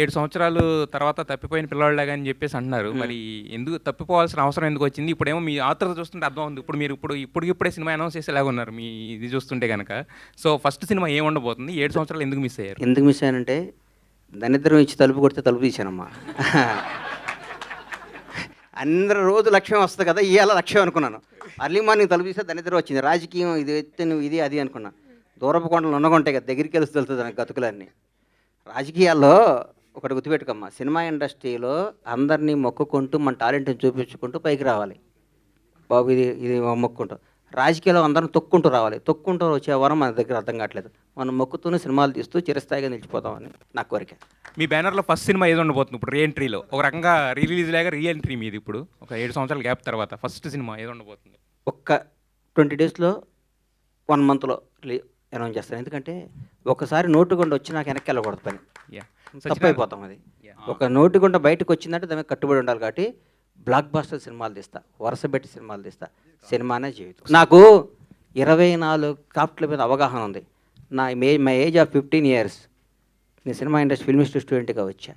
7 సంవత్సరాలు తర్వాత తప్పిపోయిన పిల్లోడిలాగా అని చెప్పేసి అంటున్నారు. మరి ఎందుకు తప్పిపోవాల్సిన అవసరం ఎందుకొచ్చింది? ఇప్పుడేమో మీ ఆతృత చూస్తుంటే అర్థం అవుతుంది. ఇప్పుడు మీరు ఇప్పటికిప్పుడే సినిమా అనౌన్స్ చేసేలాగా ఉన్నారు మీ ఇది చూస్తుంటే గనక. సో, ఫస్ట్ సినిమా ఏం ఉండబోతుంది? 7 సంవత్సరాలు ఎందుకు మిస్ అయ్యారు? ఎందుకు మిస్ అయ్యానంటే, దరిద్రం ఇచ్చి తలుపు కొడితే తలుపు తీశానమ్మా. అందరు రోజు లక్ష్యం వస్తుంది కదా, ఇవాళ లక్ష్యం అనుకున్నాను. అర్లీ మార్నింగ్ తలుపు తీస్తే దరిద్రం వచ్చింది. రాజకీయం ఇది ఎత్తే నువ్వు ఇది అది అనుకున్నా. దూరపు కొండలు ఉన్నగుంటాయి కదా, దగ్గరికి వెళ్తే తెలుస్తుంది నాకు గతుకులన్నీ. రాజకీయాల్లో ఒకటి గుర్తుపెట్టుకోమ్మా, సినిమా ఇండస్ట్రీలో అందరినీ మొక్కుకుంటూ మన టాలెంట్ని చూపించుకుంటూ పైకి రావాలి బాబు. ఇది మొక్కుంటాం. రాజకీయాల్లో అందరం తొక్కుంటూ రావాలి. తొక్కుంటూ వచ్చే వరం మన దగ్గర అర్థం కావట్లేదు. మనం మొక్కుతూనే సినిమాలు తీస్తూ చిరస్థాయిగా నిలిచిపోతామని నా కోరిక. మీ బ్యానర్‌లో ఫస్ట్ సినిమా ఏది ఉండబోతుంది ఇప్పుడు రీ ఎంట్రీలో? ఒక రకంగా రిలీజ్ లాగా రీ ఎంట్రీ మీది ఇప్పుడు. ఒక 7 సంవత్సరాల గ్యాప్ తర్వాత ఫస్ట్ సినిమా ఏది ఉండబోతుంది? ఒక్క 20 డేస్లో 1 మంత్లో అనౌన్స్ చేస్తాను. ఎందుకంటే ఒకసారి నోటుగుండ వచ్చి నాకు వెనక్కి వెళ్ళకూడదు పని, యాహ్! తప్పైపోతాం. అది యాహ్! ఒక నోటిగుండ బయటకు వచ్చిందంటే దాని మీద కట్టుబడి ఉండాలి. కాబట్టి బ్లాక్ బస్టర్ సినిమాలు తీస్తా, వరుస పెట్టి సినిమాలు తీస్తా. సినిమానే జీవితం. నాకు 24 క్రాఫ్ట్ల మీద అవగాహన ఉంది. మై ఏజ్ ఆఫ్ 15 ఇయర్స్ నేను సినిమా ఇండస్ట్రీ ఫిల్మ్ ఇన్స్టిట్యూట్ స్టూడెంట్గా వచ్చా.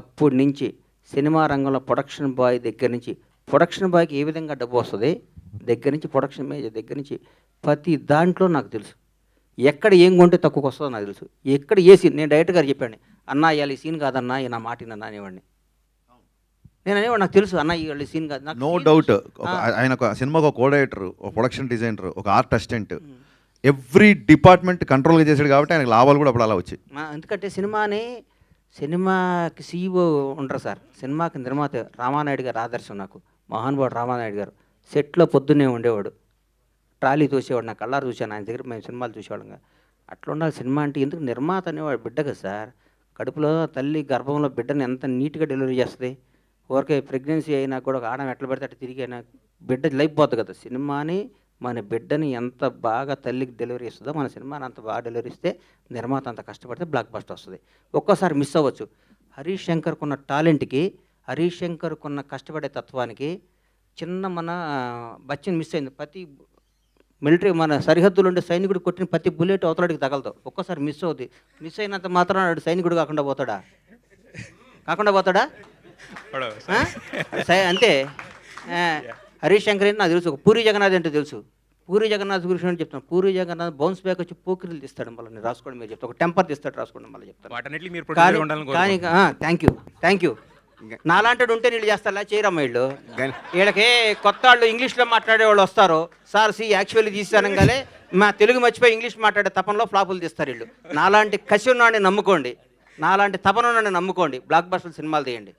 అప్పటి నుంచి సినిమా రంగంలో ప్రొడక్షన్ బాయ్ దగ్గర నుంచి, ప్రొడక్షన్ బాయ్కి ఏ విధంగా డబ్బు వస్తుంది దగ్గర నుంచి, ప్రొడక్షన్ మేనేజర్ దగ్గర నుంచి ప్రతి దాంట్లో నాకు తెలుసు. ఎక్కడ ఏం కొంటే తక్కువకి వస్తుందో నాకు తెలుసు. ఎక్కడ ఏ సీన్, నేను డైరెక్టర్ గారు చెప్పాను, అన్న ఇవాళ ఈ సీన్ కాదన్నా, నా మాటినన్నా అనేవాడిని. నేను అనేవాడు, నాకు తెలుసు అన్న ఇవాళ సీన్ కాదు. నాకు నో డౌట్. ఆయన ఒక సినిమాకు ఒక కోడైరెక్టర్, ఒక ప్రొడక్షన్ డిజైనర్, ఒక ఆర్ట్ అసిస్టెంట్, ఎవ్రీ డిపార్ట్మెంట్ కంట్రోల్గా చేశాడు కాబట్టి ఆయనకు లాభాలు కూడా అప్పుడు అలా వచ్చాయి. ఎందుకంటే సినిమాకి సీఈఓ ఉండరు సార్. సినిమాకి నిర్మాత రామానాయుడు గారు ఆదర్శం నాకు. మహానుభావుడు రామానాయుడు గారు సెట్లో పొద్దున్నే ఉండేవాడు, ట్రాలీ తోసేవాడు. నా కళ్ళారు చూశాను ఆయన దగ్గర, మేము సినిమాలు చూసేవాళ్ళంగా. అట్లా ఉండాలి సినిమా అంటే. ఎందుకు నిర్మాత అనేవాడు బిడ్డ కదా సార్. కడుపులో తల్లి గర్భంలో బిడ్డను ఎంత నీట్గా డెలివరీ చేస్తుంది. ఊరికే ప్రెగ్నెన్సీ అయినా కూడా ఒక ఆడం ఎట్లా పెడితే అట్లా తిరిగి అయినా బిడ్డ లైఫ్ పోతుంది కదా. సినిమాని మన బిడ్డని ఎంత బాగా తల్లికి డెలివరీ ఇస్తుందో మన సినిమాని అంత బాగా డెలివరీ ఇస్తే నిర్మాత అంత కష్టపడితే బ్లాక్ బస్టర్ వస్తుంది. ఒక్కోసారి మిస్ అవ్వచ్చు. హరీష్ శంకర్కున్న టాలెంట్కి, హరీష్ శంకర్కున్న కష్టపడే తత్వానికి చిన్న మన బచ్చన్ మిస్ అయింది. ప్రతి మిలిటరీ మన సరిహద్దులు ఉండే సైనికుడు కొట్టిన ప్రతి బుల్లెట్ అవతలడికి తగలదు. ఒక్కోసారి మిస్ అవుతుంది. మిస్ అయినంత మాత్రం సైనికుడు కాకుండా పోతాడా? అంతే. హరీష్ శంకర్ ఏంటి నాకు తెలుసు. ఒక పూరి జగన్నాథ్ అంటే తెలుసు. పూరి జగన్నాథ్ గురించి అని చెప్తాను. పూరి జగన్నాథ్ బౌన్స్ బ్యాక్ వచ్చి పోకిరీలు తీస్తాడు. మళ్ళీ నేను రాసుకోండి, మీరు చెప్తాను. ఒక టెంపర్ తీస్తాడు, రాసుకోండి, మళ్ళీ చెప్తాను. కానీ థ్యాంక్ యూ. నాలాంటి ఉంటే నీళ్ళు చేస్తారా? చేయరమ్మ వీళ్ళు. వీళ్ళకి కొత్త వాళ్ళు ఇంగ్లీష్లో మాట్లాడే వాళ్ళు వస్తారు. సార్ యాక్చువల్లీ తీసానంగానే మా తెలుగు మర్చిపోయి ఇంగ్లీష్ మాట్లాడే తపనలో ఫ్లాపులు తీస్తారు వీళ్ళు. నాలాంటి కసి ఉన్నాడిని నమ్ముకోండి, నాలాంటి తపన ఉన్నాడిని నమ్ముకోండి, బ్లాక్ బస్టర్ సినిమాలు తీయండి.